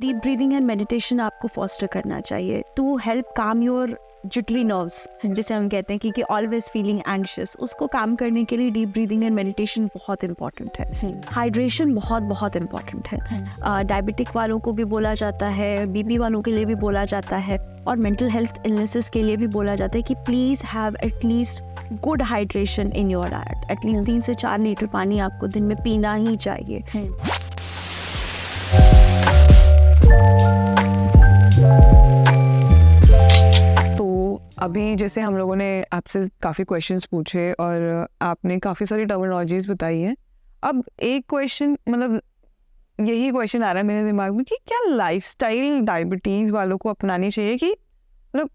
Deep breathing and meditation आपको foster करना चाहिए to help calm your jittery nerves, जिसे हम कहते हैं कि ऑलवेज फीलिंग एंग्शियस, उसको काम करने के लिए डीप ब्रीदिंग एंड मेडिटेशन बहुत इंपॉर्टेंट है। हाइड्रेशन बहुत बहुत इंपॉर्टेंट है। डायबिटिक वालों को भी बोला जाता है, बीपी वालों के लिए भी बोला जाता है, और मेंटल हेल्थ इलनेसेस के लिए भी बोला जाता है कि please have at least good hydration in your diet. At least 3 से 4 लीटर पानी आपको दिन में पीना ही चाहिए। अभी जैसे हम लोगों ने आपसे काफ़ी क्वेश्चंस पूछे और आपने काफ़ी सारी टर्मिनोलॉजीज बताई हैं। अब एक क्वेश्चन, मतलब यही क्वेश्चन आ रहा है मेरे दिमाग में कि क्या लाइफस्टाइल डायबिटीज़ वालों को अपनानी चाहिए कि मतलब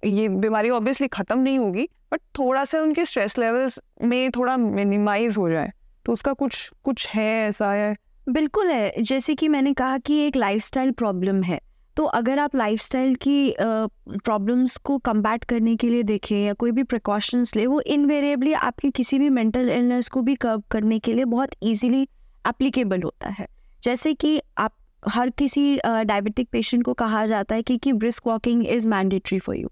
ये बीमारी ऑब्वियसली ख़त्म नहीं होगी, बट थोड़ा सा उनके स्ट्रेस लेवल्स में थोड़ा मिनिमाइज हो जाए, तो उसका कुछ है ऐसा है? बिल्कुल है। जैसे कि मैंने कहा कि एक लाइफस्टाइल प्रॉब्लम है, तो अगर आप लाइफस्टाइल की प्रॉब्लम्स को कम्बैट करने के लिए देखें या कोई भी प्रिकॉशंस ले, वो इनवेरिएबली आपकी किसी भी मेंटल इलनेस को भी कर्व करने के लिए बहुत इजीली एप्लीकेबल होता है। जैसे कि आप हर किसी डायबिटिक पेशेंट को कहा जाता है कि brisk walking is mandatory for you,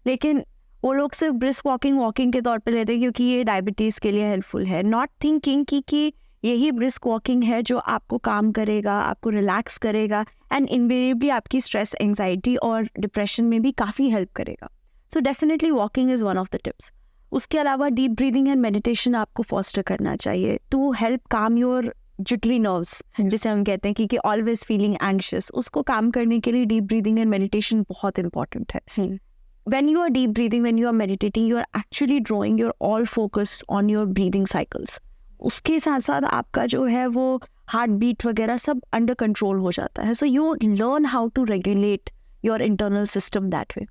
लेकिन वो लोग सिर्फ ब्रिस्क वॉकिंग के तौर पे लेते हैं क्योंकि ये डायबिटीज़ के लिए हेल्पफुल है, नॉट थिंकिंग कि यही ब्रिस्क वॉकिंग है जो आपको काम करेगा, आपको रिलैक्स करेगा एंड इनवेरिएबली आपकी स्ट्रेस, एंजाइटी और डिप्रेशन में भी काफ़ी हेल्प करेगा। So definitely walking is one of the tips. उसके अलावा डीप ब्रीदिंग एंड मेडिटेशन आपको फॉस्टर करना चाहिए to help calm your jittery nerves, जिसे हम कहते हैं कि ऑलवेज फीलिंग एंग्शियस, उसको काम करने के लिए डीप ब्रीदिंग एंड मेडिटेशन बहुत इंपॉर्टेंट है। When you are deep breathing, when you are meditating, you are actually drawing your all focus on your breathing cycles. उसके साथ साथ आपका जो है वो हार्ट बीट वगैरह सब अंडर कंट्रोल हो जाता है। So you learn how to regulate your internal system that way.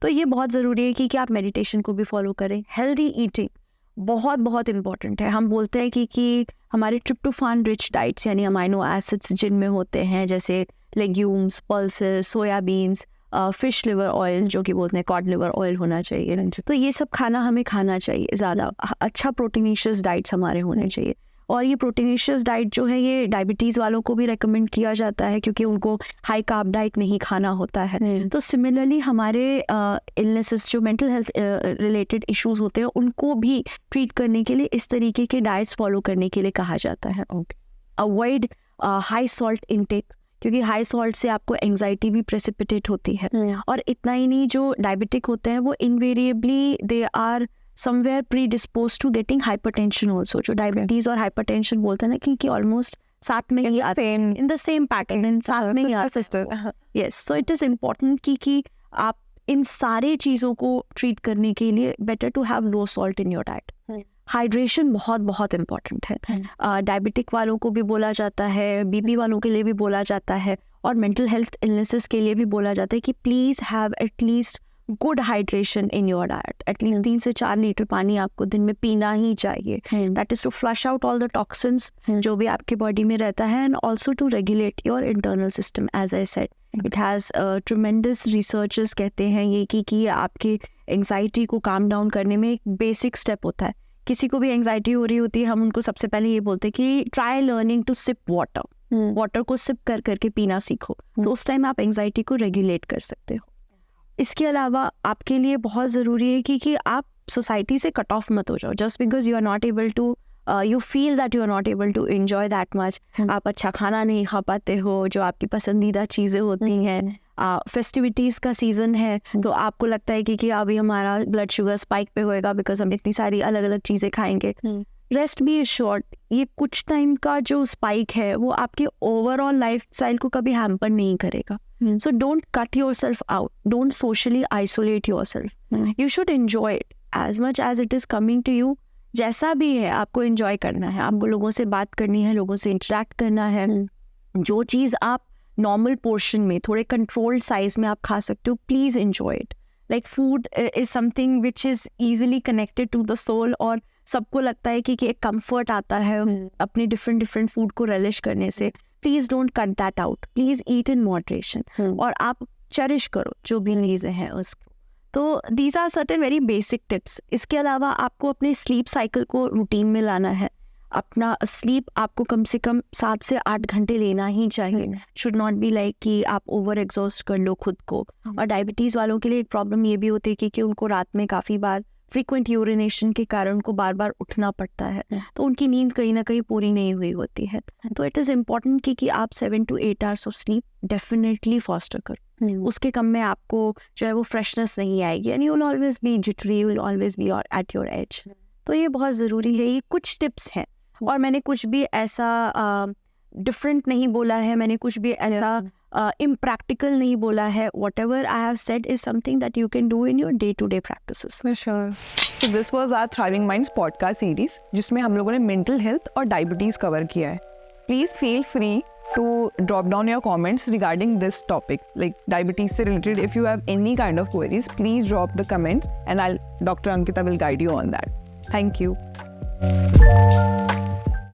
तो ये बहुत ज़रूरी है कि आप मेडिटेशन को भी फॉलो करें। हेल्दी ईटिंग बहुत बहुत इंपॉर्टेंट है। हम बोलते हैं कि हमारे ट्रिप्टोफान रिच डाइट्स यानी अमाइनो एसिड्स जिनमें होते हैं, जैसे legumes, pulses, soya beans, fish liver oil जो कि बोलते हैं कॉड लिवर ऑयल होना चाहिए, तो ये सब खाना हमें खाना चाहिए। ज़्यादा अच्छा प्रोटीनिशियस डाइट्स हमारे होने चाहिए। और ये प्रोटीनिशियस डाइट जो है ये डायबिटीज़ वालों को भी रेकमेंड किया जाता है क्योंकि उनको हाई कार्ब डाइट नहीं खाना होता है। तो सिमिलरली हमारे इलनेसेस जो मेंटल हेल्थ रिलेटेड इश्यूज होते हैं उनको भी ट्रीट करने के लिए इस तरीके के डाइट्स फॉलो करने के लिए कहा जाता है। अवॉइड हाई सॉल्ट इनटेक, क्योंकि हाई सॉल्ट से आपको एंजाइटी भी प्रेसिपिटेट होती है। और इतना ही नहीं, जो डायबिटिक होते हैं वो invariably they are somewhere predispose to getting hypertension also. जो डायबिटीज और हाइपरटेंशन बोलते हैं ना कि ऑलमोस्ट साथ में ही आते हैं, इन द सेम पैकेट, साथ में ही आते हैं। Yes, so it is important कि आप इन सारे चीज़ों को ट्रीट करने के लिए better to have low salt in your diet. Hydration बहुत बहुत इम्पॉर्टेंट है। डायबिटिक वालों को भी बोला जाता है, बीपी वालों के लिए भी बोला जाता है, और मेंटल हेल्थ इलनेसेस के लिए भी बोला जाता है कि please have at least good hydration in your diet. At least 3 से 4 लीटर पानी आपको दिन में पीना ही चाहिए। That is to flush out all the toxins जो भी आपके बॉडी में रहता है, and also to regulate your internal system. As I said, it has tremendous researchers कहते हैं ये कि आपके एंग्जाइटी को काम डाउन करने में एक बेसिक स्टेप होता है। किसी को भी एंग्जाइटी हो रही होती है, हम उनको सबसे पहले ये बोलते हैं कि try learning to sip water. Water को सिप करके पीना सीखो, तो उस टाइम आप एंग्जाइटी को रेगुलेट कर सकते हो। इसके अलावा आपके लिए बहुत ज़रूरी है कि आप सोसाइटी से कट ऑफ मत हो जाओ just because you are not able to you feel that you are not able to enjoy that much. आप अच्छा खाना नहीं खा पाते हो, जो आपकी पसंदीदा चीज़ें होती हैं, फेस्टिविटीज़ का सीज़न है तो आपको लगता है कि अभी हमारा ब्लड शुगर स्पाइक पे होएगा बिकॉज हम इतनी सारी अलग अलग चीज़ें खाएंगे। रेस्ट बी शॉर्ट, ये कुछ टाइम का जो स्पाइक है वो आपके ओवरऑल लाइफ स्टाइल को कभी हैम्पर नहीं करेगा। So don't cut yourself out, don't socially isolate yourself. You should enjoy it as much as it is coming to you. जैसा भी है आपको एंजॉय करना है, आपको लोगों से बात करनी है, लोगों से इंटरेक्ट करना है। जो चीज़ आप नॉर्मल पोर्शन में थोड़े कंट्रोल्ड साइज में आप खा सकते हो, please enjoy it. Like food is something which is easily connected to the soul, और सबको लगता है कि एक कंफर्ट आता है अपने डिफरेंट फूड को रिलिश करने से। Please don't cut that out, please eat in moderation, और आप चेरिश करो जो भी चीज़ें हैं उसको। तो these are certain very basic tips. इसके अलावा आपको अपने स्लीप साइकिल को रूटीन में लाना है। अपना स्लीप आपको कम से कम 7 से 8 घंटे लेना ही चाहिए. शुड नॉट बी लाइक कि आप ओवर एग्जॉस्ट कर लो खुद को. और डायबिटीज़ वालों के लिए एक प्रॉब्लम ये भी होती है कि उनको रात में काफ़ी बार फ्रीक्वेंट यूरिनेशन के कारण उनको बार बार उठना पड़ता है, तो उनकी नींद कहीं ना कहीं पूरी नहीं हुई होती है. तो इट इज़ इम्पॉर्टेंट कि आप 7 to 8 hours of sleep definitely foster करो. उसके कम में आपको जो है वो फ्रेशनेस नहीं आएगी and you will always be jittery, you will always be at your age. तो ये बहुत ज़रूरी है. ये कुछ टिप्स हैं और मैंने कुछ भी ऐसा डिफरेंट नहीं बोला है, मैंने कुछ भी ऐसा impractical नहीं बोला है. Whatever I have said is something that you can do in your day-to-day practices. For sure. So this was our Thriving Minds podcast series, जिसमें हम लोगों ने mental health और diabetes cover किया है. Please feel free to drop down your comments regarding this topic, like diabetes से related. If you have any kind of queries, please drop the comments and Dr. Ankita will guide you on that. Thank you.